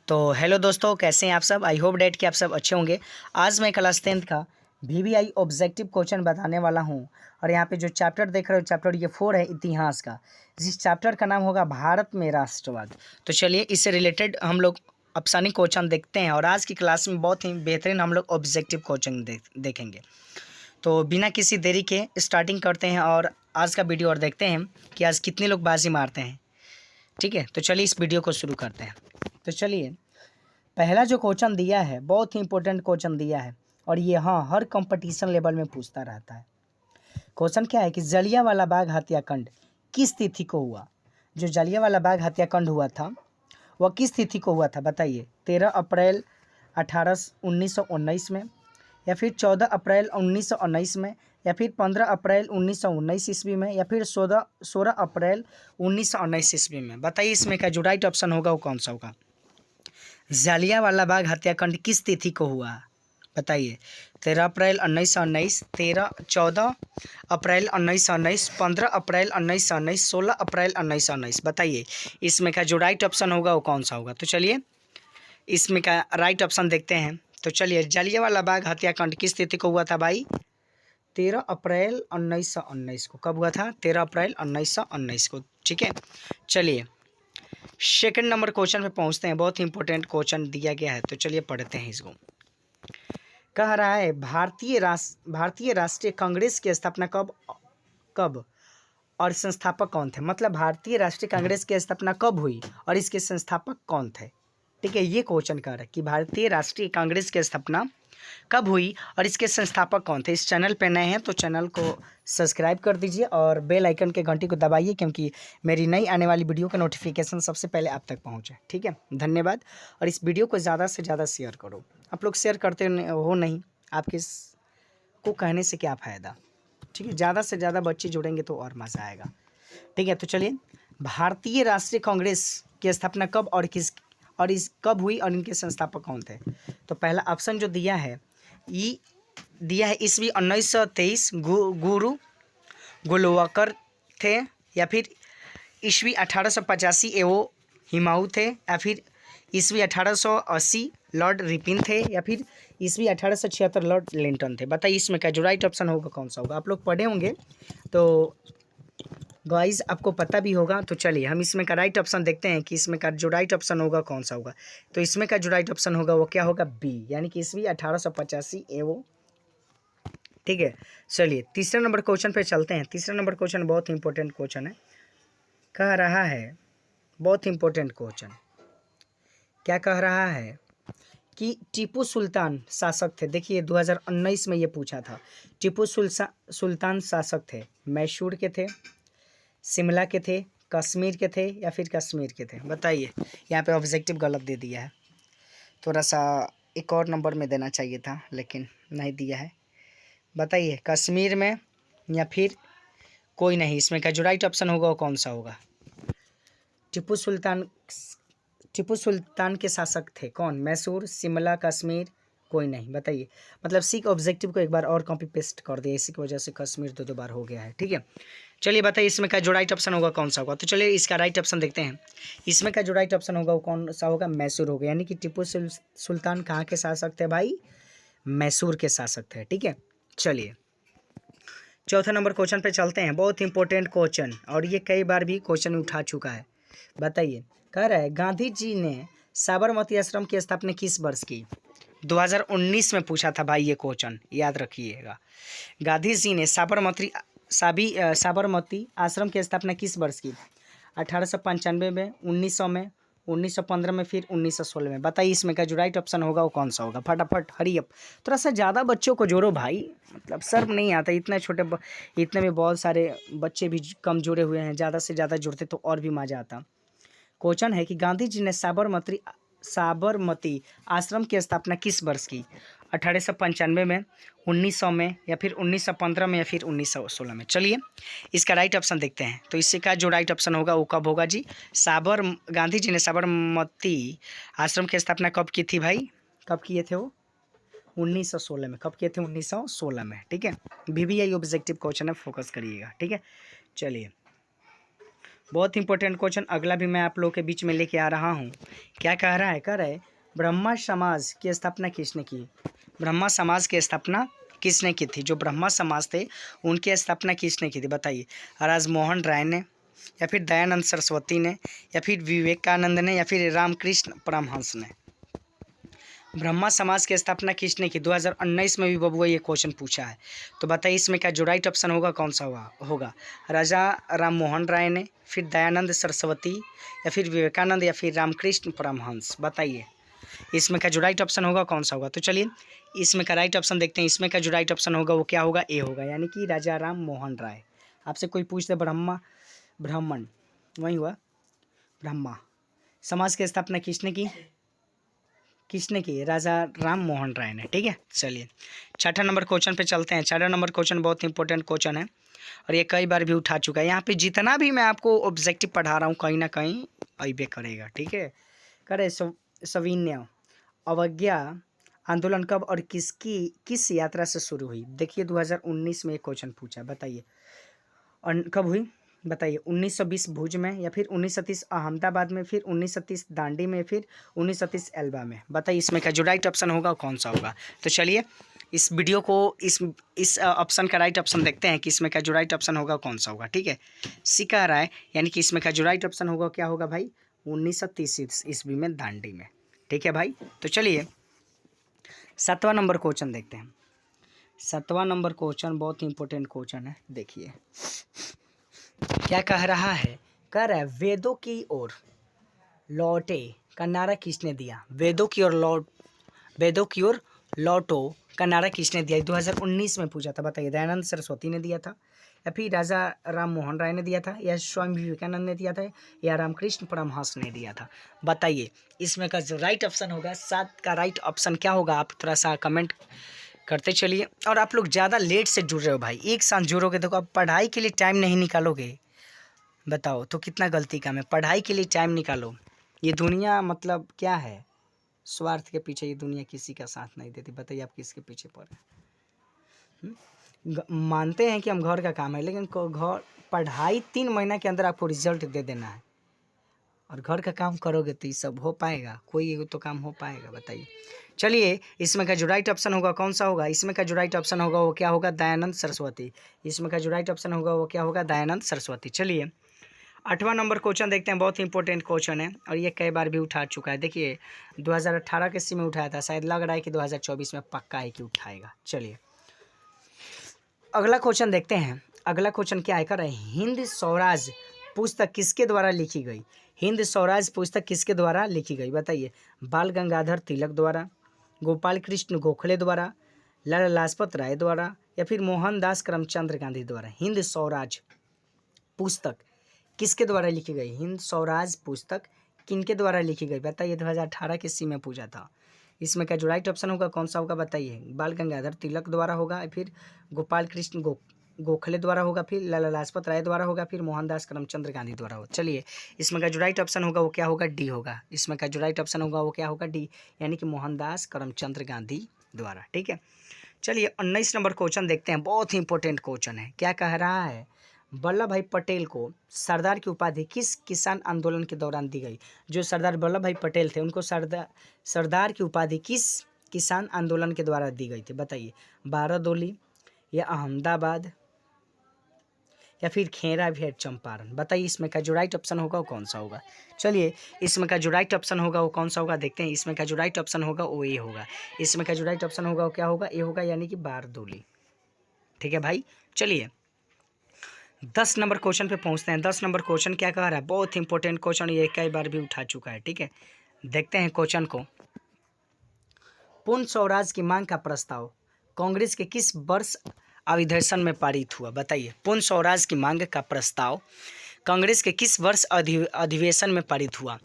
तो हेलो दोस्तों, कैसे हैं आप सब। आई होप डैट कि आप सब अच्छे होंगे। आज मैं क्लास 10th का VVI ऑब्जेक्टिव क्वेश्चन बताने वाला हूं। और यहाँ पे जो चैप्टर देख रहे हो, चैप्टर ये 4 है इतिहास का। जिस चैप्टर का नाम होगा भारत में राष्ट्रवाद। तो चलिए इससे रिलेटेड हम लोग अफसानी क्वेश्चन देखते हैं। और आज की क्लास में बहुत ही बेहतरीन हम लोग ऑब्जेक्टिव क्वेश्चन देखेंगे। तो बिना किसी देरी के स्टार्टिंग करते हैं और आज का वीडियो और देखते हैं कि आज कितने लोग बाजी मारते हैं। ठीक है, तो चलिए इस वीडियो को शुरू करते हैं। तो चलिए, पहला जो क्वेश्चन दिया है बहुत ही इंपॉर्टेंट क्वेश्चन दिया है। और ये हर कंपटीशन लेवल में पूछता रहता है। क्वेश्चन क्या है कि जलियांवाला बाग हत्याकांड किस तिथि को हुआ। जो जलियांवाला बाग हत्याकांड हुआ था वह किस तिथि को हुआ था बताइए। 13 अप्रैल 1919 में, या फिर 14 अप्रैल 1919 में, या फिर 15 अप्रैल 1919 ईस्वी में, या फिर 16 अप्रैल 1919 ईस्वी में। बताइए इसमें का जो राइट ऑप्शन होगा वो कौन सा होगा। जलियांवाला बाग हत्याकांड किस तिथि को हुआ बताइए। 13 अप्रैल 1919, 14 अप्रैल 1919, 15 अप्रैल 1919, 16 अप्रैल 1919। बताइए इसमें का जो राइट ऑप्शन होगा वो कौन सा होगा। तो चलिए इसमें का राइट ऑप्शन देखते हैं। तो चलिए, जलियांवाला बाग हत्याकांड किस तिथि को हुआ था भाई। 13 अप्रैल 1919 को। कब हुआ था? 13 अप्रैल 1919 को। ठीक है, चलिए सेकंड नंबर क्वेश्चन पे पहुंचते हैं। बहुत ही इंपॉर्टेंट क्वेश्चन दिया गया है, तो चलिए पढ़ते हैं इसको। कह रहा है भारतीय राष्ट्रीय कांग्रेस की स्थापना कब कब और संस्थापक कौन थे। मतलब भारतीय राष्ट्रीय कांग्रेस की स्थापना कब हुई और इसके संस्थापक कौन थे। ठीक है, ये क्वेश्चन कह रहा है कि भारतीय राष्ट्रीय कांग्रेस की स्थापना कब हुई और इसके संस्थापक कौन थे। इस चैनल पे नए हैं तो चैनल को सब्सक्राइब कर दीजिए और बेल आइकन के घंटी को दबाइए, क्योंकि मेरी नई आने वाली वीडियो का नोटिफिकेशन सबसे पहले आप तक पहुंचे। ठीक है, धन्यवाद। और इस वीडियो को ज़्यादा से ज़्यादा शेयर करो। आप लोग शेयर करते हो नहीं, आपके को कहने से क्या फ़ायदा। ठीक है, ज़्यादा से ज़्यादा बच्चे जुड़ेंगे तो और मज़ा आएगा। ठीक है, तो चलिए, भारतीय राष्ट्रीय कांग्रेस की स्थापना कब और इस कब हुई और इनके संस्थापक कौन थे। तो पहला ऑप्शन जो दिया है ये दिया है ईस्वी 1923 गुरु गोलवलकर थे, या फिर ईस्वी 1885 एवो हिमाऊ थे, या फिर ईस्वी 1880 लॉर्ड रिपिन थे, या फिर ईस्वी 1876 लॉर्ड लिंटन थे। बताइए इसमें का जो राइट ऑप्शन होगा कौन सा होगा। आप लोग पढ़े होंगे तो गाइस आपको पता भी होगा। तो चलिए हम इसमें का राइट ऑप्शन देखते हैं कि इसमें का जो राइट ऑप्शन होगा कौन सा होगा। तो इसमें का जो राइट ऑप्शन होगा वो क्या होगा, बी, यानी कि ईस्वी 1885 एवो। ठीक है, चलिए तीसरे नंबर क्वेश्चन पे चलते हैं। तीसरा नंबर क्वेश्चन बहुत इंपॉर्टेंट क्वेश्चन है। कह रहा है, बहुत इंपॉर्टेंट क्वेश्चन क्या कह रहा है कि टीपू सुल्तान शासक थे। देखिए 2019 में ये पूछा था। टीपू सुल्तान शासक थे, मैसूर के थे, शिमला के थे, कश्मीर के थे, या फिर कश्मीर के थे। बताइए, यहाँ पे ऑब्जेक्टिव गलत दे दिया है। थोड़ा सा एक और नंबर में देना चाहिए था लेकिन नहीं दिया है। बताइए कश्मीर में या फिर कोई नहीं। इसमें का जो राइट ऑप्शन होगा वो कौन सा होगा। टीपू सुल्तान के शासक थे कौन। मैसूर, शिमला, कश्मीर, कोई नहीं। बताइए, मतलब सी के ऑब्जेक्टिव को एक बार और कॉपी पेस्ट कर दिया, इसी की वजह से कश्मीर दो बार हो गया है। ठीक है, चलिए बताइए इसमें का जो राइट ऑप्शन होगा कौन सा होगा। तो चलिए इसका राइट ऑप्शन देखते हैं। इसमें का जो राइट ऑप्शन होगा वो कौन सा होगा, मैसूर होगा। यानी कि टीपू सुल्तान कहाँ के शासक थे भाई, मैसूर के शासक थे। ठीक है, चलिए चौथा नंबर क्वेश्चन पे चलते हैं। बहुत इंपॉर्टेंट क्वेश्चन, और ये कई बार भी क्वेश्चन उठा चुका है। बताइए, कह रहा है गांधी जी ने साबरमती आश्रम की स्थापना किस वर्ष की। 2019 में पूछा था भाई ये क्वेश्चन, याद रखिएगा। गांधी जी ने साबरमती आश्रम की स्थापना किस वर्ष की। 1895 में, 1900 में, 1915 में, फिर 1916 में। बताइए इसमें का जो राइट ऑप्शन होगा वो कौन सा होगा। फटाफट हरी अप, थोड़ा सा ज़्यादा बच्चों को जोड़ो भाई, मतलब शर्म नहीं आता। इतने में बहुत सारे बच्चे भी कम जुड़े हुए हैं। ज़्यादा से ज़्यादा जुड़ते तो और भी मज़ा आता। क्वेश्चन है कि गांधी जी ने साबरमती आश्रम की स्थापना किस वर्ष की। 1895 में, 1900 में, या फिर 1915 में, या फिर 1916 में। चलिए इसका राइट ऑप्शन देखते हैं। तो इससे का जो राइट ऑप्शन होगा वो कब होगा जी। गांधी जी ने साबरमती आश्रम की स्थापना कब की थी भाई, कब किए थे वो, 1916 में। कब किए थे, 1916 में। ठीक है, VVI ऑब्जेक्टिव क्वेश्चन है, फोकस करिएगा। ठीक है, चलिए बहुत इंपॉर्टेंट क्वेश्चन अगला भी मैं आप लोगों के बीच में लेके आ रहा हूँ। क्या कह रहा है? कह रहा है ब्रह्मा समाज की स्थापना किसने की? ब्रह्मा समाज की स्थापना किसने की थी? जो ब्रह्मा समाज थे उनकी स्थापना किसने की थी? बताइए। राजमोहन राय ने, या फिर दयानंद सरस्वती ने, या फिर विवेकानंद ने, या फिर रामकृष्ण परमहंस ने? ब्रह्मा समाज की स्थापना किसने की? 2019 में भी बबुआ ये क्वेश्चन पूछा है। तो बताइए इसमें क्या जो राइट ऑप्शन होगा कौन सा होगा? राजा राम मोहन राय ने, फिर दयानंद सरस्वती, या फिर विवेकानंद, या फिर रामकृष्ण परमहंस? बताइए इसमें का जो राइट ऑप्शन होगा कौन सा होगा? तो चलिए इसमें का राइट ऑप्शन देखते हैं। इसमें का जो राइट ऑप्शन होगा वो क्या होगा? ए होगा, यानी कि राजा राम मोहन राय। आपसे कोई पूछ दे ब्राह्मण वही हुआ ब्रह्मा समाज की स्थापना किसने की? राजा राम मोहन राय ने। ठीक है, चलिए 6ठा नंबर क्वेश्चन पे चलते हैं। 6ठा नंबर क्वेश्चन बहुत इंपॉर्टेंट क्वेश्चन है और ये कई बार भी उठा चुका है। यहाँ पे जितना भी मैं आपको ऑब्जेक्टिव पढ़ा रहा हूँ कहीं ना कहीं अइबे करेगा। ठीक है, करे सविनय अवज्ञा आंदोलन कब और किस यात्रा से शुरू हुई? देखिए 2019 में एक क्वेश्चन पूछा, बताइए कब हुई? बताइए 1920 भुज में, या फिर 1930 अहमदाबाद में, फिर 1930 दांडी में, फिर 1930 एल्बा में? बताइए इसमें का जो राइट ऑप्शन होगा कौन सा होगा? तो चलिए इस वीडियो को इस ऑप्शन का राइट ऑप्शन देखते हैं कि इसमें का जो राइट ऑप्शन होगा कौन सा होगा। ठीक है, सी कह रहा है, यानी कि इसमें का जो राइट ऑप्शन होगा क्या होगा भाई? 1930 ईस्वी में दांडी में। ठीक है भाई, तो चलिए 7वां नंबर क्वेश्चन देखते हैं। 7वां नंबर क्वेश्चन बहुत ही इंपॉर्टेंट क्वेश्चन है। देखिए क्या कह रहा है? कह रहा है वेदों की ओर लौटे का नारा किसने दिया? वेदों की ओर लौटो का नारा किसने दिया? 2019 में पूछा था। बताइए दयानंद सरस्वती ने दिया था, या फिर राजा राम मोहन राय ने दिया था, या स्वामी विवेकानंद ने दिया था, या रामकृष्ण परमहंस ने दिया था? बताइए इसमें का जो राइट ऑप्शन होगा 7 का राइट ऑप्शन क्या होगा? आप थोड़ा सा कमेंट करते चलिए। और आप लोग ज़्यादा लेट से जुड़ रहे हो भाई, एक साथ जुड़ोगे तो आप पढ़ाई के लिए टाइम नहीं निकालोगे, बताओ तो कितना गलती काम है। पढ़ाई के लिए टाइम निकालो। ये दुनिया मतलब क्या है, स्वार्थ के पीछे ये दुनिया किसी का साथ नहीं देती। बताइए आप किसके पीछे पड़े? मानते हैं कि हम घर का काम है, लेकिन घर पढ़ाई 3 महीना के अंदर आपको रिजल्ट दे देना है, और घर का काम करोगे तो ये सब हो पाएगा? कोई एगो तो काम हो पाएगा? बताइए। चलिए इसमें का जो राइट ऑप्शन होगा कौन सा होगा? इसमें का जो राइट ऑप्शन होगा वो क्या होगा? दयानंद सरस्वती। इसमें का जो राइट ऑप्शन होगा वो क्या होगा? दयानंद सरस्वती। चलिए 8वां नंबर क्वेश्चन देखते हैं। बहुत ही इंपॉर्टेंट क्वेश्चन है और ये कई बार भी उठा चुका है। देखिए 2018 के सी में उठाया था, शायद लग रहा है कि 2024 में पक्का है कि उठाएगा। चलिए अगला क्वेश्चन देखते हैं। अगला क्वेश्चन क्या है? कर रहे हैं हिंद स्वराज पुस्तक किसके द्वारा लिखी गई? हिंद स्वराज पुस्तक किसके द्वारा लिखी गई? बताइए बाल गंगाधर तिलक द्वारा, गोपाल कृष्ण गोखले द्वारा, लाला लाजपत राय द्वारा, या फिर मोहनदास करमचंद गांधी द्वारा? हिंद स्वराज पुस्तक किसके द्वारा लिखी गई? हिंद स्वराज पुस्तक किनके द्वारा लिखी गई? बताइए 2018 के सी में पूछा था। इसमें का जो राइट ऑप्शन होगा कौन सा होगा? बताइए बाल गंगाधर तिलक द्वारा होगा, फिर गोपाल कृष्ण गोखले द्वारा होगा, फिर लाला लाजपत राय द्वारा होगा, फिर मोहनदास करमचंद गांधी द्वारा होगा। चलिए इसमें का जो राइट ऑप्शन होगा वो क्या होगा? डी होगा। इसमें का जो राइट ऑप्शन होगा वो क्या होगा? डी, यानी कि मोहनदास करमचंद गांधी द्वारा। ठीक है, चलिए 19 नंबर क्वेश्चन देखते हैं। बहुत ही इंपॉर्टेंट क्वेश्चन है। क्या कह रहा है? वल्लभ भाई पटेल को सरदार की उपाधि किस किसान आंदोलन के दौरान दी गई? जो सरदार वल्लभ भाई पटेल थे उनको सरदार की उपाधि किस किसान आंदोलन के द्वारा दी गई थी? बताइए बारादोली, या अहमदाबाद, या फिर खेरा भेड़ चंपारण? बताइए इसमें का जो राइट ऑप्शन होगा वो कौन सा होगा? चलिए इसमें का जो राइट ऑप्शन होगा वो कौन सा होगा देखते हैं। इसमें का जो राइट ऑप्शन होगा वो ए होगा। इसमें का जो राइट ऑप्शन होगा वो क्या होगा? ए होगा, यानी कि बारदोली। ठीक है भाई, चलिए 10 नंबर क्वेश्चन पे पहुंचते हैं। 10 नंबर क्वेश्चन क्या कह रहा है? बहुत इंपॉर्टेंट क्वेश्चन, ये कई बार भी उठा चुका है। ठीक है, देखते हैं क्वेश्चन को। पूर्ण स्वराज की मांग का प्रस्ताव कांग्रेस के किस वर्ष अधिवेशन में पारित हुआ? बताइए पूर्ण स्वराज की मांग का प्रस्ताव कांग्रेस के किस वर्ष अधिवेशन में पारित हुआ?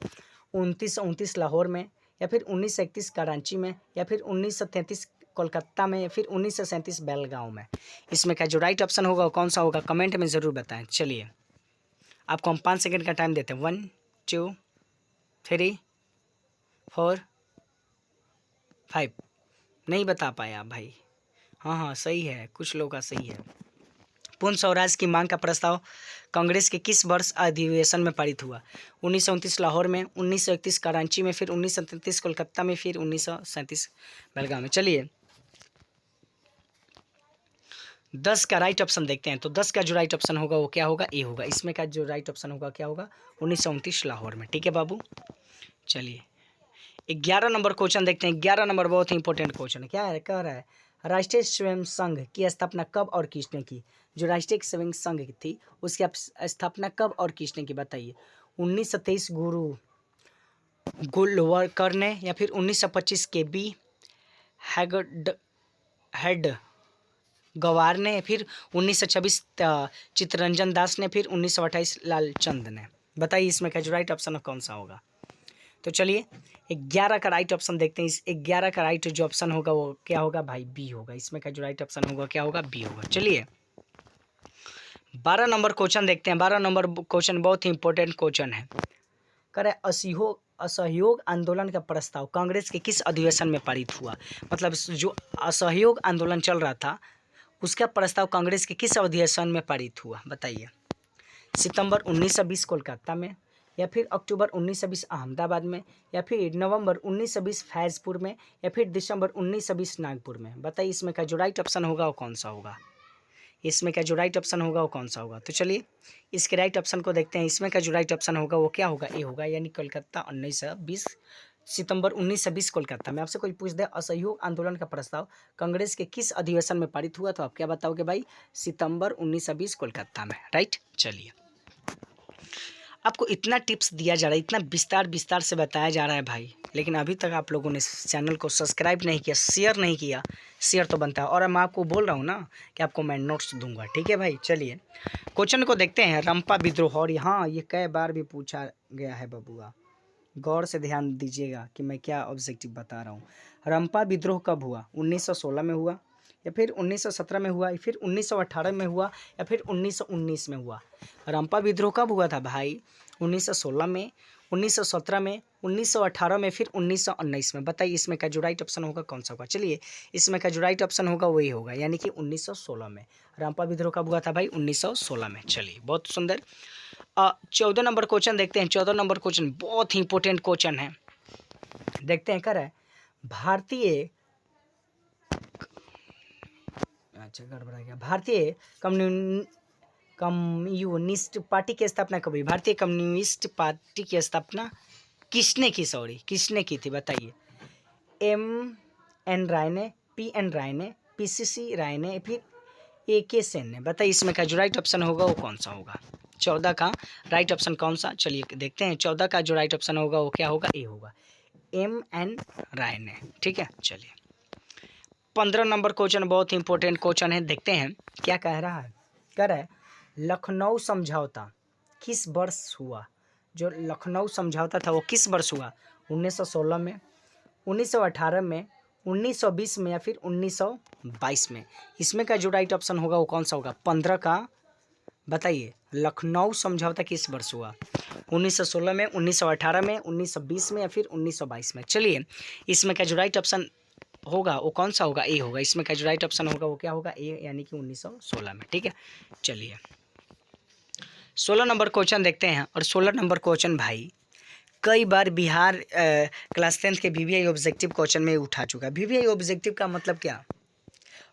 1929 लाहौर में, या फिर 1931 कराची में, या फिर 1933 कोलकाता में, या फिर 1937 बेलगांव में? इसमें का जो राइट ऑप्शन होगा कौन सा होगा? कमेंट में ज़रूर बताएं। चलिए आपको हम 5 सेकंड का टाइम देते हैं। 1 2 3 4 5। नहीं बता पाए आप भाई? हाँ सही है, कुछ लोग का सही है। पूर्ण स्वराज की मांग का प्रस्ताव कांग्रेस के किस वर्ष अधिवेशन में पारित हुआ? 1929 लाहौर में, 1931 कराची में, फिर 1933 कोलकाता में, फिर 1937 बेलगाम में। चलिए 10 का राइट ऑप्शन देखते हैं। तो 10 का जो राइट ऑप्शन होगा वो क्या होगा? ए होगा। इसमें का जो राइट ऑप्शन होगा क्या होगा? 1929 लाहौर में। ठीक है बाबू। चलिए 11 नंबर क्वेश्चन देखते हैं। 11 नंबर बहुत ही इंपॉर्टेंट क्वेश्चन है। क्या है? कह रहा है राष्ट्रीय स्वयं संघ की स्थापना कब और किसने की? जो राष्ट्रीय स्वयं संघ थी उसकी स्थापना कब और किसने की? बताइए। 1923 गुरु गोलवलकर ने, या फिर 1925 के बी हेड गवार ने, या फिर 1926 चित्तरंजन दास ने, फिर 1928 लालचंद ने। बताइए इसमें का जो राइट ऑप्शन कौन सा होगा? तो चलिए 11 का राइट ऑप्शन देखते हैं। इस 11 का राइट जो ऑप्शन होगा वो क्या होगा भाई? बी होगा। इसमें का जो राइट ऑप्शन होगा क्या होगा? बी होगा। चलिए 12 नंबर क्वेश्चन देखते हैं। 12 नंबर क्वेश्चन बहुत ही इंपॉर्टेंट क्वेश्चन है। करे असहयोग आंदोलन का प्रस्ताव कांग्रेस के किस अधिवेशन में पारित हुआ? मतलब जो असहयोग आंदोलन चल रहा था उसका प्रस्ताव कांग्रेस के किस अधिवेशन में पारित हुआ? बताइए। सितंबर 1920 कोलकाता में, या फिर अक्टूबर 1920 अहमदाबाद में, या फिर नवंबर 1920 फैजपुर में, या फिर दिसंबर 1920 नागपुर में। बताइए इसमें का जो राइट ऑप्शन होगा वो कौन सा होगा? इसमें का जो राइट ऑप्शन होगा वो कौन सा होगा? तो चलिए इसके राइट ऑप्शन को देखते हैं। इसमें का जो राइट ऑप्शन होगा वो क्या होगा? ए होगा, यानी कोलकाता 1920 सितंबर 1920 कोलकाता में। आपसे कोई पूछ दे असहयोग आंदोलन का प्रस्ताव कांग्रेस के किस अधिवेशन में पारित हुआ, तो आप क्या बताओगे भाई? सितंबर 1920 कोलकाता में। राइट। चलिए आपको इतना टिप्स दिया जा रहा है, इतना विस्तार से बताया जा रहा है भाई, लेकिन अभी तक आप लोगों ने इस चैनल को सब्सक्राइब नहीं किया, शेयर नहीं किया। शेयर तो बनता है, और मैं आपको बोल रहा हूँ ना कि आपको मैं नोट्स दूंगा। ठीक है भाई। चलिए क्वेश्चन को देखते हैं। रंपा विद्रोह, और यहाँ ये कई बार भी पूछा गया है बबुआ, गौर से ध्यान दीजिएगा कि मैं क्या ऑब्जेक्टिव बता रहा हूँ। रंपा विद्रोह कब हुआ? 1916 में हुआ, या फिर 1917 में हुआ, या फिर 1918 में हुआ, या फिर 1919 में हुआ? रंपा विद्रोह कब हुआ था भाई? 1916 में, 1917 में, 1918 में, फिर 1919 में। बताइए इसमें का जो राइट ऑप्शन होगा कौन सा होगा? चलिए इसमें का जो राइट ऑप्शन होगा वही होगा, यानी कि 1916 में। रंपा विद्रोह कब हुआ था भाई? 1916 में। चलिए बहुत सुंदर। 14 नंबर क्वेश्चन देखते हैं। 14 नंबर क्वेश्चन बहुत ही इंपॉर्टेंट क्वेश्चन है। देखते हैं। कर है भारतीय, अच्छा गड़बड़ा गया। भारतीय कम्युनिस्ट पार्टी की स्थापना कब हुई? भारतीय कम्युनिस्ट पार्टी की स्थापना किसने की? किसने की थी? बताइए। M.N. राय ने, P.N. राय ने, P.C.C. राय ने, फिर A.K. सेन ने। बताइए इसमें का जो राइट ऑप्शन होगा वो कौन सा होगा? 14 का राइट ऑप्शन कौन सा? चलिए देखते हैं। 14 का जो राइट ऑप्शन होगा वो क्या होगा? ए होगा, M.N. राय ने। ठीक है। चलिए 15 नंबर क्वेश्चन बहुत ही इंपॉर्टेंट क्वेश्चन है। देखते हैं क्या कह रहा है। कह रहा है लखनऊ समझौता किस वर्ष हुआ? जो लखनऊ समझौता था वो किस वर्ष हुआ? 1916 में, 1918 में, 1920 में, या फिर 1922 में? इसमें का जो राइट ऑप्शन होगा वो कौन सा होगा? 15 का। बताइए लखनऊ समझौता किस वर्ष हुआ? 1916 में, 1918 में, 1920 में, या फिर 1922 में? चलिए इसमें का जो राइट ऑप्शन होगा वो कौन सा होगा? ए होगा। इसमें का जो राइट ऑप्शन होगा वो क्या होगा? ए, यानी कि 1916 में। ठीक है। चलिए 16 नंबर क्वेश्चन देखते हैं। और 16 नंबर क्वेश्चन भाई कई बार बिहार क्लास 10 के VVI ऑब्जेक्टिव क्वेश्चन में उठा चुका है। VVI ऑब्जेक्टिव का मतलब क्या?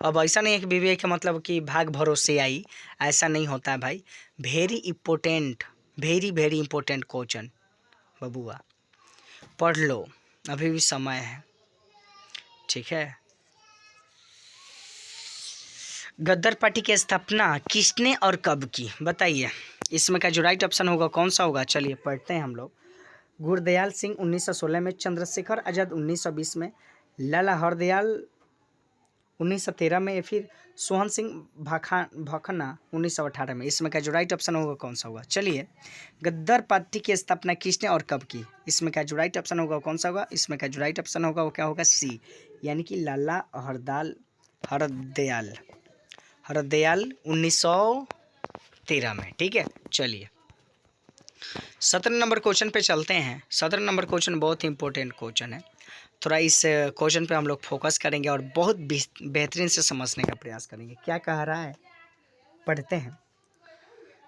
अब ऐसा नहीं है कि VVI का मतलब कि भाग भरोसे आई, ऐसा नहीं होता है भाई। Very important, very important question बबुआ, पढ़ लो, अभी भी समय है। ठीक है। गद्दार पार्टी की स्थापना किसने और कब की? बताइए इसमें का जो राइट ऑप्शन होगा कौन सा होगा? चलिए पढ़ते हैं हम लोग। गुरदयाल सिंह 1916 में, चंद्रशेखर आज़ाद 1920 में, लाला हरदयाल 1913 में, या फिर सोहन सिंह भखना 1918 में? इसमें का जो राइट ऑप्शन होगा कौन सा होगा? चलिए गद्दार पार्टी की स्थापना किसने और कब की? इसमें का जो राइट ऑप्शन होगा कौन सा होगा? इसमें का जो राइट ऑप्शन होगा वो क्या होगा? सी, यानी कि लाला हरदयाल 1913 में। ठीक है। चलिए 17 नंबर क्वेश्चन पे चलते हैं। 17 नंबर क्वेश्चन बहुत ही इंपॉर्टेंट क्वेश्चन है। थोड़ा इस क्वेश्चन पे हम लोग फोकस करेंगे और बहुत बेहतरीन से समझने का प्रयास करेंगे। क्या कह रहा है? पढ़ते हैं।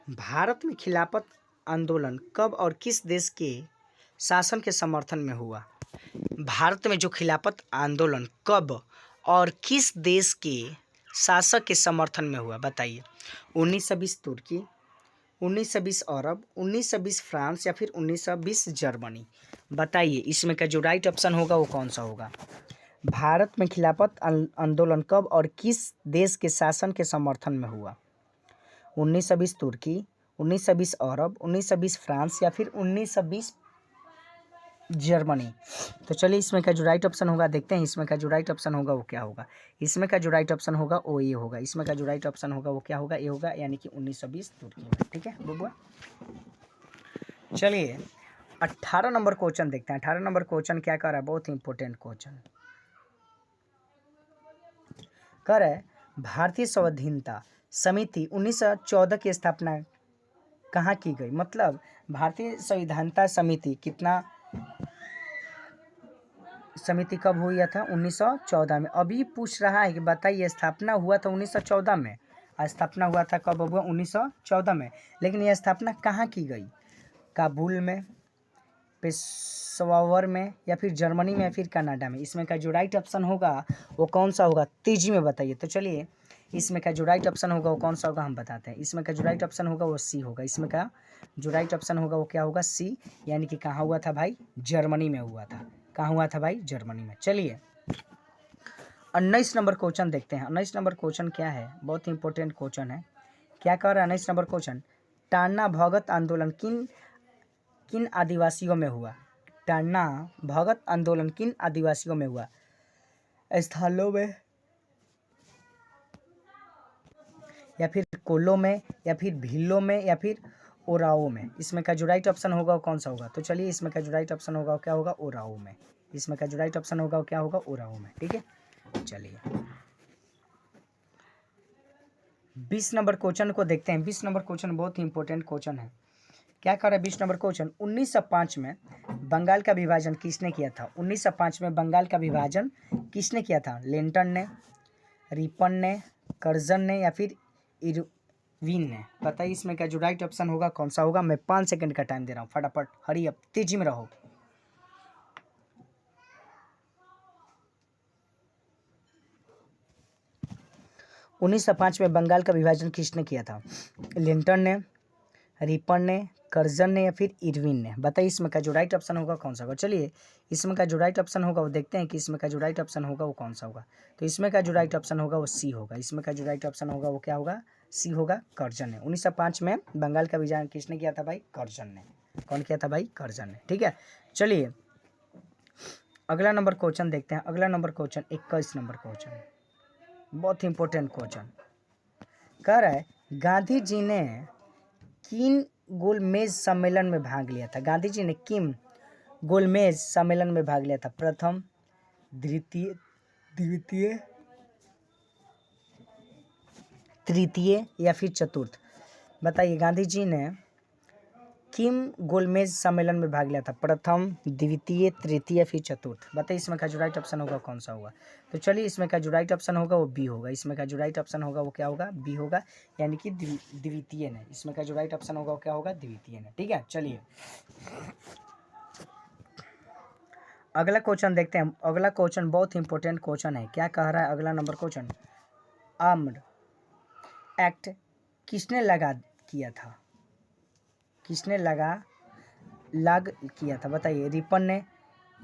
भारत में खिलाफत आंदोलन कब और किस देश के शासन के समर्थन में हुआ? भारत में जो खिलाफत आंदोलन कब और किस देश के शासक के समर्थन में हुआ, बताइए। 1920 तुर्की, 1920 अरब, 1920 फ्रांस या फिर 1920 जर्मनी। बताइए इसमें का जो राइट ऑप्शन होगा वो कौन सा होगा? भारत में खिलाफत आंदोलन कब और किस देश के शासन के समर्थन में हुआ? 1920 तुर्की, 1920 अरब, 1920 फ्रांस या फिर 1920 जर्मनी। तो चलिए इसमें का जो राइट ऑप्शन होगा देखते हैं। इसमें का जो राइट ऑप्शन होगा वो क्या होगा? इसमें का जो राइट ऑप्शन होगा वो ये होगा। इसमें का जो राइट ऑप्शन होगा वो क्या होगा? ये होगा, यानी कि 1920 तुर्की में। ठीक है बुआ। चलिए 18 नंबर क्वेश्चन देखते हैं। 18 नंबर क्वेश्चन क्या कर रहा है? बहुत ही इंपॉर्टेंट क्वेश्चन कर है। भारतीय संविधान समिति 1914 की स्थापना कहाँ की गई? मतलब भारतीय संविधान समिति समिति कब हुआ था? 1914 में। अभी पूछ रहा है कि बताइए स्थापना हुआ था 1914 में। स्थापना हुआ था कब हुआ? 1914 में। लेकिन यह स्थापना कहाँ की गई? काबुल में, पेशावर में या फिर जर्मनी में या फिर कनाडा में। इसमें का जो राइट ऑप्शन होगा वो कौन सा होगा? तेजी में बताइए। तो चलिए इसमें का जो राइट ऑप्शन होगा वो कौन सा होगा हम बताते हैं। इसमें का जो राइट ऑप्शन होगा वो सी होगा। इसमें का जो राइट ऑप्शन होगा वो क्या होगा? सी, यानी कि कहाँ हुआ था भाई? जर्मनी में हुआ था। कहाँ हुआ था भाई? जर्मनी में। चलिए 19 नंबर क्वेश्चन देखते हैं। 19 नंबर क्वेश्चन क्या है? बहुत ही इंपॉर्टेंट क्वेश्चन है। क्या कह रहा है 19 नंबर क्वेश्चन? टाना भगत आंदोलन किन आदिवासियों में हुआ? टाना भगत आंदोलन किन आदिवासियों में हुआ? स्थलों में या फिर कोल्लों में या फिर भीलों में या फिर ओराओं में। इसमें का जो राइट ऑप्शन होगा वो कौन सा होगा? तो चलिए इसमें का जो राइट ऑप्शन होगा वो क्या होगा? ओराओं में। इसमें का जो राइट ऑप्शन होगा वो क्या होगा? ओराओं में। ठीक है चलिए 20 नंबर क्वेश्चन को देखते हैं। 20 नंबर क्वेश्चन बहुत ही इंपॉर्टेंट क्वेश्चन है। क्या कर रहा है 20 नंबर क्वेश्चन? 1905 में बंगाल का विभाजन किसने किया था? 1905 में बंगाल का विभाजन किसने किया था? लिंटन ने, रिपन ने, कर्जन ने या फिर इरविन ने। बताइए इसमें का जो राइट ऑप्शन होगा कौन सा होगा? मैं 5 सेकंड का टाइम दे रहा हूँ, फटाफट हरी अप, तेजी में रहो। उन्नीस सौ पाँच में बंगाल का विभाजन किसने किया था? लिंटन ने, रिपन ने, कर्जन ने या फिर इरविन ने। बताइए इसमें का जो राइट ऑप्शन होगा कौन सा होगा? चलिए इसमें का जो राइट ऑप्शन होगा वो देखते हैं कि इसमें का जो राइट ऑप्शन होगा वो कौन सा होगा। तो इसमें का जो राइट ऑप्शन होगा वो सी होगा। इसमें का जो राइट ऑप्शन होगा वो क्या होगा? सी होगा, कर्जन ने। 1905 में बंगाल का विभाजन किसने किया था भाई? कर्जन ने। कौन किया था भाई? कर्जन ने। ठीक है चलिए अगला नंबर क्वेश्चन देखते हैं। अगला नंबर क्वेश्चन 21 नंबर क्वेश्चन, बहुत ही इंपॉर्टेंट क्वेश्चन कह रहा है गांधी जी ने किन गोलमेज सम्मेलन में भाग लिया था? गांधी जी ने किन गोलमेज सम्मेलन में भाग लिया था? प्रथम, द्वितीय, तृतीय या फिर चतुर्थ। बताइए गांधी जी ने किम गोलमेज सम्मेलन में भाग लिया था? प्रथम, द्वितीय, तृतीय या फिर चतुर्थ। बताइए इसमें का जो राइट ऑप्शन होगा कौन सा होगा? तो चलिए इसमें का जो राइट ऑप्शन होगा वो बी होगा। इसमें का जो राइट ऑप्शन होगा वो क्या होगा? बी होगा, यानी कि द्वितीय ने। इसमें का जो राइट ऑप्शन होगा वो क्या होगा? द्वितीय ने। ठीक है चलिए अगला क्वेश्चन देखते हैं। अगला क्वेश्चन बहुत ही इंपॉर्टेंट क्वेश्चन है। क्या कह रहा है अगला नंबर क्वेश्चन? आर्म्ड एक्ट किसने किया था? किसने लाग किया था? बताइए रिपन ने,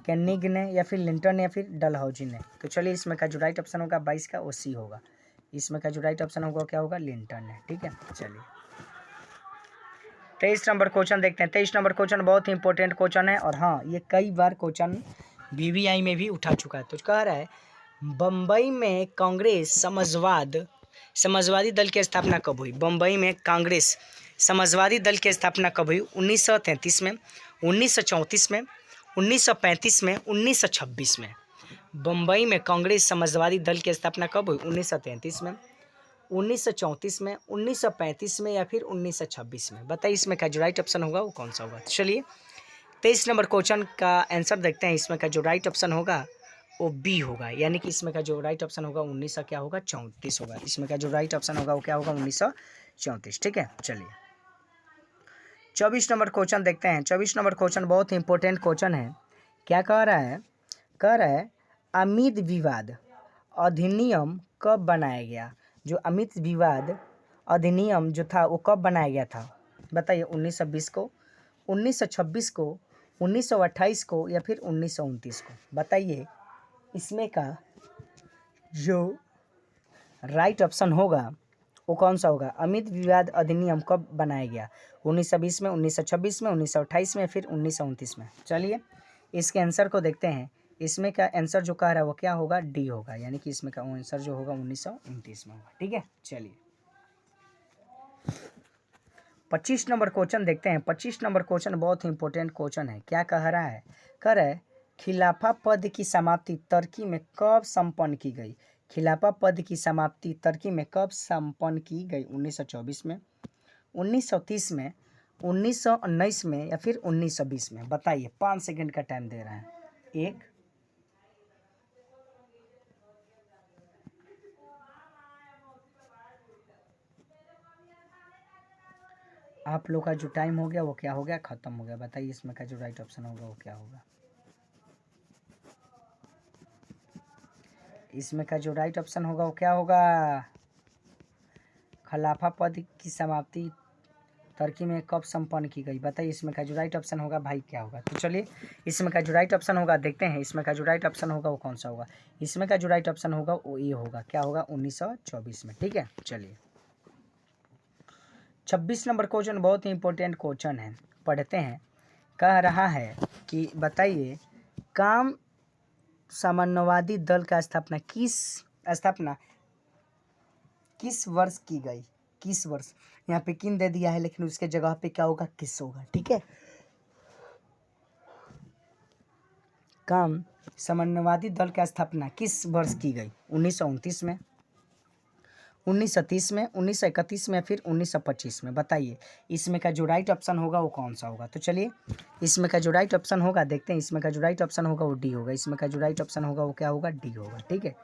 कैनिग ने या फिर लिंटन ने या फिर डलहौजी ने। तो चलिए इसमें का जो राइट ऑप्शन होगा 22 का वो सी होगा। इसमें का जो राइट ऑप्शन होगा क्या होगा? लिंटन ने। ठीक है चलिए 23 नंबर क्वेश्चन देखते हैं। 23 नंबर क्वेश्चन बहुत ही इंपॉर्टेंट क्वेश्चन है और हाँ ये कई बार क्वेश्चन बीबीआई में भी उठा चुका है। तो कह रहा है बम्बई में कांग्रेस समाजवादी दल की स्थापना कब हुई? बम्बई में कांग्रेस समाजवादी दल की स्थापना कब हुई? 1933 में, 1934 में, 1935 में, 1926 में। बम्बई में कांग्रेस समाजवादी दल की स्थापना कब हुई? 1933 में, 1934 में, 1935 में या फिर 1926 में। बताइए इसमें का जो राइट ऑप्शन होगा वो कौन सा होगा? चलिए 23 नंबर क्वेश्चन का आंसर देखते हैं। इसमें का जो राइट ऑप्शन होगा वो बी होगा, यानी कि इसमें का जो राइट ऑप्शन होगा 19 क्या होगा? 34 होगा। इसमें का जो राइट ऑप्शन होगा वो क्या होगा? 34। ठीक है, चलिए 24 नंबर क्वेश्चन देखते हैं। 24 नंबर क्वेश्चन बहुत ही इंपॉर्टेंट क्वेश्चन है। क्या कह रहा है? कह रहा है अमित विवाद अधिनियम कब बनाया गया? जो अमित विवाद अधिनियम जो था वो कब बनाया गया था? बताइए, 1920 को, 1926 को, 1928 को या फिर 1929 को? बताइए, इसमें का जो राइट ऑप्शन होगा वो कौन सा होगा? अमित विवाद अधिनियम कब बनाया गया? 1920 में, 1926 में, 1928 में, फिर 1929 में? चलिए इसके आंसर को देखते हैं। इसमें का आंसर जो कह रहा है वो क्या होगा? डी होगा, यानी कि इसमें का आंसर जो होगा 1929 में होगा। ठीक है, चलिए 25 नंबर क्वेश्चन देखते हैं। 25 नंबर क्वेश्चन बहुत ही इंपॉर्टेंट क्वेश्चन है। क्या कह रहा है? कह रहा है खिलाफा पद की समाप्ति तुर्की में कब संपन्न की गई? खिलाफा पद की समाप्ति तुर्की में कब संपन्न की गई? 1924 में, 1930 में, 1919 में या फिर 1920 में? बताइए, 5 सेकंड का टाइम दे रहे हैं। एक, आप लोग का जो टाइम हो गया वो क्या हो गया? खत्म हो गया। बताइए इसमें का जो राइट ऑप्शन होगा वो क्या होगा? इसमें का जो राइट ऑप्शन होगा वो क्या होगा? खिलाफा पद की समाप्ति तुर्की में कब संपन्न की गई? बताइए इसमें का जो राइट ऑप्शन होगा भाई क्या होगा? तो चलिए इसमें का जो राइट ऑप्शन होगा देखते हैं। इसमें का जो राइट ऑप्शन होगा वो कौन सा होगा? इसमें का जो राइट ऑप्शन होगा वो ये होगा। क्या होगा? 1924 में। ठीक है, चलिए 26 नंबर क्वेश्चन बहुत ही इंपॉर्टेंट क्वेश्चन है, पढ़ते हैं। कह रहा है कि बताइए काम साम्यवादी दल का स्थापना किस वर्ष की गई? किस वर्ष? यहाँ पे किन दे दिया है लेकिन उसके जगह पे क्या होगा? किस होगा। ठीक है, काम साम्यवादी दल का स्थापना किस वर्ष की गई? 1929 में, 1930 में, 1931 में, फिर 1925 में? बताइए इसमें का जो राइट ऑप्शन होगा वो कौन सा होगा? तो चलिए इसमें का जो राइट ऑप्शन होगा देखते हैं। इसमें का जो राइट ऑप्शन होगा वो डी होगा। इसमें का जो राइट ऑप्शन होगा वो क्या होगा? डी होगा। ठीक है,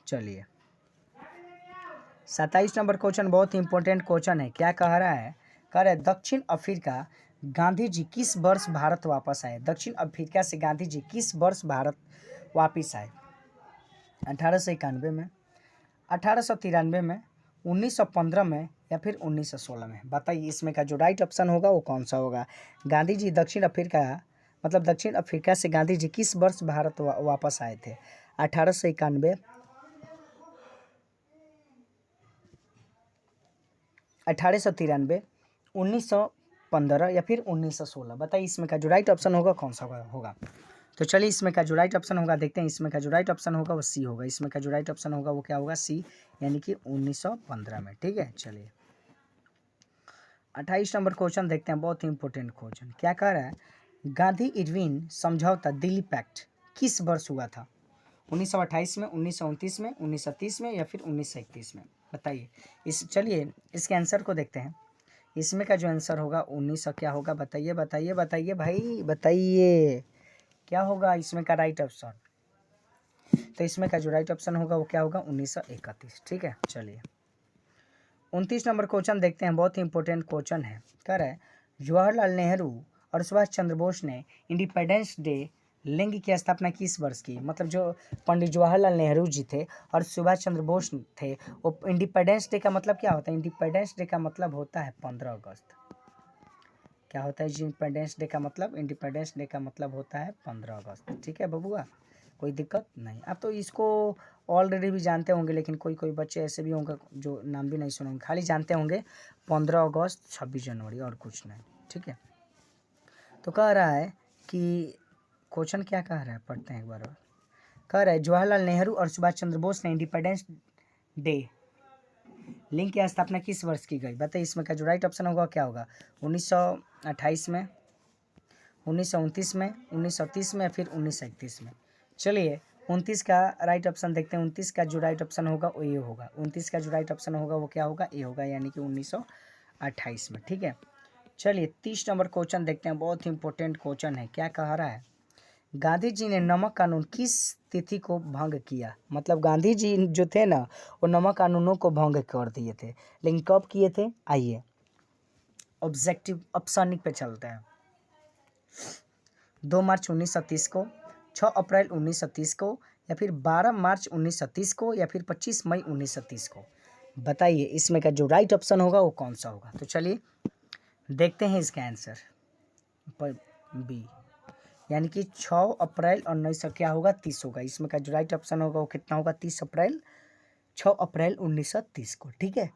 चलिए 27 नंबर क्वेश्चन बहुत ही इंपॉर्टेंट क्वेश्चन है। क्या कह रहा है? कह रहा है दक्षिण अफ्रीका गांधी जी किस वर्ष भारत वापस आए? दक्षिण अफ्रीका से गांधी जी किस वर्ष भारत वापस आए? 1891 में, 1893 में, 1915 में या फिर 1916 में? बताइए इसमें का जो राइट ऑप्शन होगा वो कौन सा होगा? गांधी जी दक्षिण अफ्रीका से गांधी जी किस वर्ष भारत वापस आए थे? 1891, 1893, 1915 या फिर 1916? बताइए इसमें का जो राइट ऑप्शन होगा कौन सा होगा? तो चलिए इसमें का जो राइट ऑप्शन होगा देखते हैं। इसमें का जो राइट ऑप्शन होगा वो सी होगा। इसमें का जो राइट ऑप्शन होगा वो क्या होगा? सी, यानी कि 1915 में। ठीक है, चलिए 28 नंबर क्वेश्चन देखते हैं, बहुत ही इंपॉर्टेंट क्वेश्चन। क्या कह रहा है? गांधी इरविन समझौता दिल्ली पैक्ट किस वर्ष हुआ था? 1928 में, 1929 में, 1930 में या फिर 1931 में? बताइए चलिए इसके आंसर को देखते हैं। इसमें का जो आंसर होगा 1900 क्या होगा? बताइए बताइए बताइए भाई, बताइए क्या होगा इसमें का राइट ऑप्शन? तो इसमें का जो राइट ऑप्शन होगा वो क्या होगा? 1931। ठीक है, चलिए 29 नंबर क्वेश्चन देखते हैं, बहुत ही इंपॉर्टेंट क्वेश्चन है। कह रहा है जवाहरलाल नेहरू और सुभाष चंद्र बोस ने इंडिपेंडेंस डे लिंग की स्थापना किस वर्ष की? मतलब जो पंडित जवाहरलाल नेहरू जी थे और सुभाष चंद्र बोस थे, वो इंडिपेंडेंस डे का मतलब क्या होता है? इंडिपेंडेंस डे का मतलब होता है 15 अगस्त। क्या होता है जी इंडिपेंडेंस डे का मतलब? इंडिपेंडेंस डे का मतलब होता है 15 अगस्त। ठीक है बबुआ, कोई दिक्कत नहीं। आप तो इसको ऑलरेडी भी जानते होंगे, लेकिन कोई कोई बच्चे ऐसे भी होंगे जो नाम भी नहीं सुने होंगे, खाली जानते होंगे 15 अगस्त, 26 जनवरी और कुछ नहीं। ठीक है, तो कह रहा है कि क्वेश्चन क्या कह रहा है, पढ़ते हैं एक बार और। कह रहा है जवाहरलाल नेहरू और सुभाष चंद्र बोस ने इंडिपेंडेंस डे लिंग की स्थापना किस वर्ष की गई? बताइए इसमें का जो राइट ऑप्शन होगा क्या होगा? 1928 में, 1929 में, 1930 में या फिर 1931 में? चलिए 29 का राइट ऑप्शन देखते हैं। 29 का जो राइट ऑप्शन होगा वो ये होगा। 29 का जो राइट ऑप्शन होगा वो क्या होगा? ये होगा, यानी कि 1928 में। ठीक है, चलिए 30 नंबर क्वेश्चन देखते हैं, बहुत ही इंपॉर्टेंट क्वेश्चन है। क्या कह रहा है? गांधी जी ने नमक कानून किस तिथि को भंग किया? मतलब गांधी जी जो थे ना, वो नमक कानूनों को भंग कर दिए थे, लेकिन कब किए थे? आइए ऑब्जेक्टिव ऑप्शन पे चलते हैं। 2 मार्च 1930 को, 6 अप्रैल 1930 को, या फिर 12 मार्च 1930 को, या फिर 25 मई 1930 को। बताइए इसमें का जो राइट ऑप्शन होगा वो कौन सा होगा? तो चलिए देखते हैं इसका आंसर पर बी, यानी कि 6 अप्रैल 1900 क्या होगा? 30 होगा। इसमें का जो राइट ऑप्शन होगा वो कितना होगा? 30 अप्रैल, 6 अप्रैल 1930 को। ठीक है,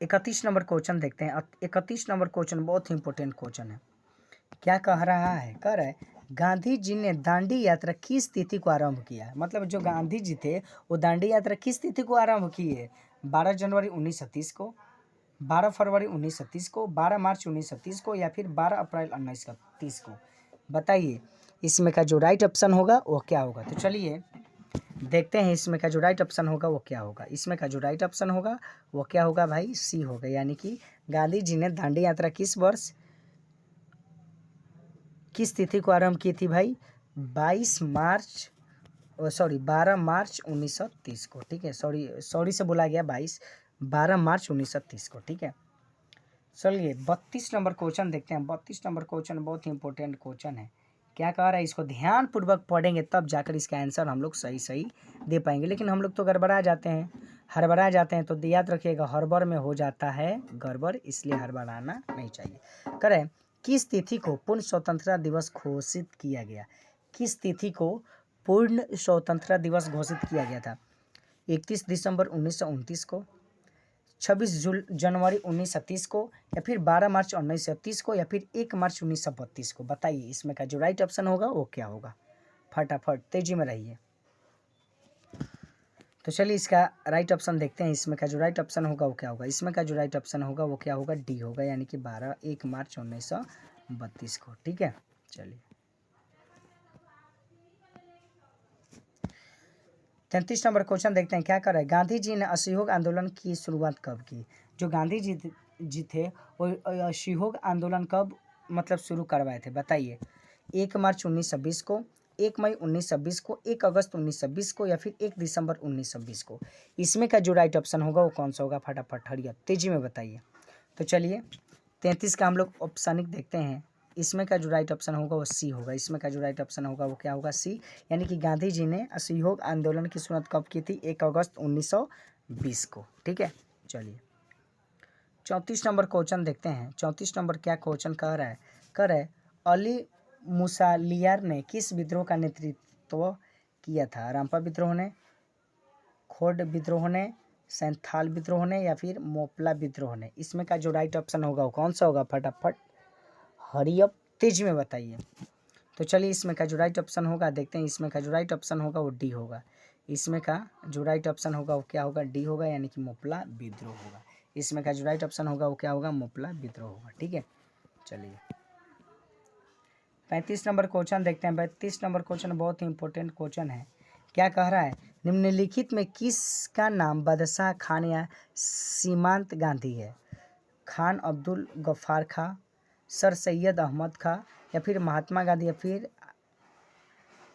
31 नंबर क्वेश्चन देखते हैं। 31 नंबर क्वेश्चन बहुत ही इंपॉर्टेंट क्वेश्चन है। क्या कह रहा है? कह रहा है गांधी जी ने दांडी यात्रा किस तिथि को आरंभ किया? मतलब जो गांधी जी थे वो दांडी यात्रा किस तिथि को आरंभ किए? 12 जनवरी 1930 को, 12 फरवरी 1930 को, 12 मार्च 1930 को, या फिर 12 अप्रैल 1930 को। बताइए इसमें का जो राइट ऑप्शन होगा वो क्या होगा? तो चलिए देखते हैं इसमें का जो राइट ऑप्शन होगा वो क्या होगा। इसमें का जो राइट ऑप्शन होगा वो क्या होगा भाई? सी होगा, यानी कि गांधी जी ने दांडी यात्रा किस वर्ष, किस तिथि को आरंभ की थी भाई? 22 मार्च, सॉरी 12 मार्च 1930 को। ठीक है, सॉरी से बोला गया 12 मार्च 1930 को। ठीक है, चलिए 32 नंबर क्वेश्चन देखते हैं। 32 नंबर क्वेश्चन बहुत ही इंपॉर्टेंट क्वेश्चन है। क्या कह रहा है? इसको ध्यान पूर्वक पढ़ेंगे तब जाकर इसका आंसर हम लोग सही सही दे पाएंगे, लेकिन हम लोग तो गड़बड़ा जाते हैं, हड़बड़ा जाते हैं। तो याद रखिएगा हड़बड़ में हो जाता है गड़बड़, इसलिए हड़बड़ाना नहीं चाहिए। करें किस तिथि को पूर्ण स्वतंत्रता दिवस घोषित किया गया? किस तिथि को पूर्ण स्वतंत्रता दिवस घोषित किया गया था? 31 दिसंबर 1929 को, 26 जनवरी 1930 को, या फिर 12 मार्च 1930 को, या फिर 1 मार्च 1932 को। बताइए इसमें का जो राइट ऑप्शन होगा वो क्या होगा? फटाफट तेजी में रहिए। तो चलिए इसका राइट ऑप्शन देखते हैं। इसमें का जो राइट ऑप्शन होगा वो क्या होगा? इसमें का जो राइट ऑप्शन होगा वो क्या होगा? डी होगा, यानी कि 1 मार्च 1932 को। ठीक है, चलिए 33 नंबर क्वेश्चन देखते हैं। क्या कर रहा है? गांधी जी ने असहयोग आंदोलन की शुरुआत कब की? जो गांधी जी थे वो असहयोग आंदोलन कब मतलब शुरू करवाए थे? बताइए 1 मार्च 1920 को, 1 मई 1920 को, 1 अगस्त 1920 को, या फिर 1 दिसंबर 1920 को। इसमें का जो राइट ऑप्शन होगा वो कौन सा होगा? फटाफट हरिया तेजी में बताइए। तो चलिए 33 का हम लोग ऑप्शनिक देखते हैं। इसमें का जो राइट ऑप्शन होगा वो सी होगा। इसमें का जो राइट ऑप्शन होगा वो क्या होगा? सी, यानी कि गांधी जी ने असहयोग आंदोलन की शुरुआत कब की थी? 1 अगस्त 1920 को। ठीक है, चलिए 34 नंबर क्वेश्चन देखते हैं। 34 नंबर क्या क्वेश्चन कह रहा है? कह रहा है अली मुसालियार ने किस विद्रोह का नेतृत्व किया था? रामपा विद्रोह ने, खोड विद्रोह ने, सैंथाल विद्रोह ने, या फिर मोपला विद्रोह ने। इसमें का जो राइट ऑप्शन होगा वो कौन सा होगा? फटाफट हरी अप तेज में बताइए। तो चलिए इसमें का जो राइट ऑप्शन होगा देखते हैं। इसमें का जो राइट ऑप्शन होगा वो डी होगा। इसमें का जो राइट ऑप्शन होगा वो क्या होगा? डी होगा, यानी कि मोपला विद्रोह होगा। इसमें का जो राइट ऑप्शन होगा वो क्या होगा? मोपला विद्रोह होगा। ठीक है, चलिए 35 नंबर क्वेश्चन देखते हैं। 35 नंबर क्वेश्चन बहुत ही इंपॉर्टेंट क्वेश्चन है। क्या कह रहा है? निम्नलिखित में किसका नाम बादशाह खान या सीमांत गांधी है? खान अब्दुल गफ्फार खां, सर सैयद अहमद खां, या फिर महात्मा गांधी, या फिर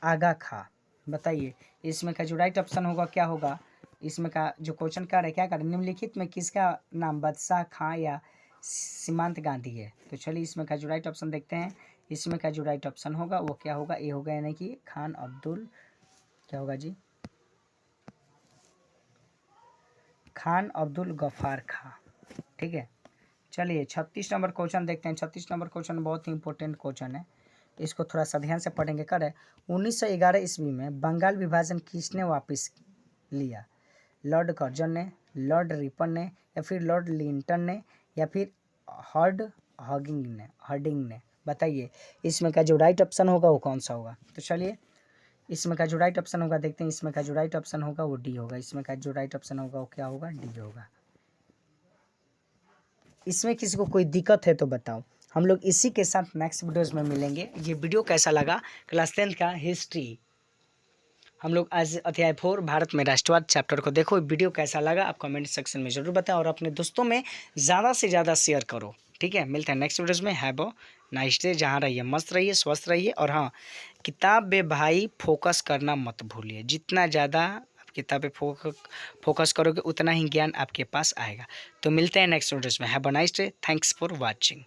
आगा खां। बताइए इसमें का जो राइट ऑप्शन होगा क्या होगा? इसमें का जो क्वेश्चन कर रहा है क्या कर रहा है? निम्नलिखित में किसका नाम बादशाह खां या सीमांत गांधी है? तो चलिए इसमें का जो राइट ऑप्शन देखते हैं। इसमें का जो राइट ऑप्शन होगा वो क्या होगा? ए होगा, यानी कि खान अब्दुल क्या होगा जी? खान अब्दुल गफ्फार खां। ठीक है, चलिए 36 नंबर क्वेश्चन देखते हैं। 36 नंबर क्वेश्चन बहुत ही इंपॉर्टेंट क्वेश्चन है, इसको थोड़ा सा ध्यान से पढ़ेंगे। कर है 1911 ईस्वी में बंगाल विभाजन किसने वापस लिया? लॉर्ड कर्जन ने, लॉर्ड रिपन ने, या फिर लॉर्ड लिंटन ने, या फिर हर्डिंग ने। बताइए इसमें का जो राइट ऑप्शन होगा वो कौन सा होगा? तो चलिए इसमें का जो राइट ऑप्शन होगा देखते हैं। इसमें का जो राइट ऑप्शन होगा वो डी होगा। इसमें का जो राइट ऑप्शन होगा वो क्या होगा? डी होगा। इसमें किसी को कोई दिक्कत है तो बताओ। हम लोग इसी के साथ नेक्स्ट वीडियोज़ में मिलेंगे। ये वीडियो कैसा लगा? क्लास 10 का हिस्ट्री हम लोग आज अध्याय 4 भारत में राष्ट्रवाद चैप्टर को देखो। वीडियो कैसा लगा आप कमेंट सेक्शन में ज़रूर बताएं और अपने दोस्तों में ज़्यादा से ज़्यादा शेयर करो। ठीक है, मिलते हैं नेक्स्ट वीडियोज़ में। Have a nice day. जहाँ रहिए मस्त रहिए, स्वस्थ रहिए, और हाँ, किताब पे भाई फोकस करना मत भूलिए। जितना ज़्यादा आप किताब पे फोकस करोगे उतना ही ज्ञान आपके पास आएगा। तो मिलते हैं नेक्स्ट वीडियोज़ में। Have a nice day. Thanks for watching.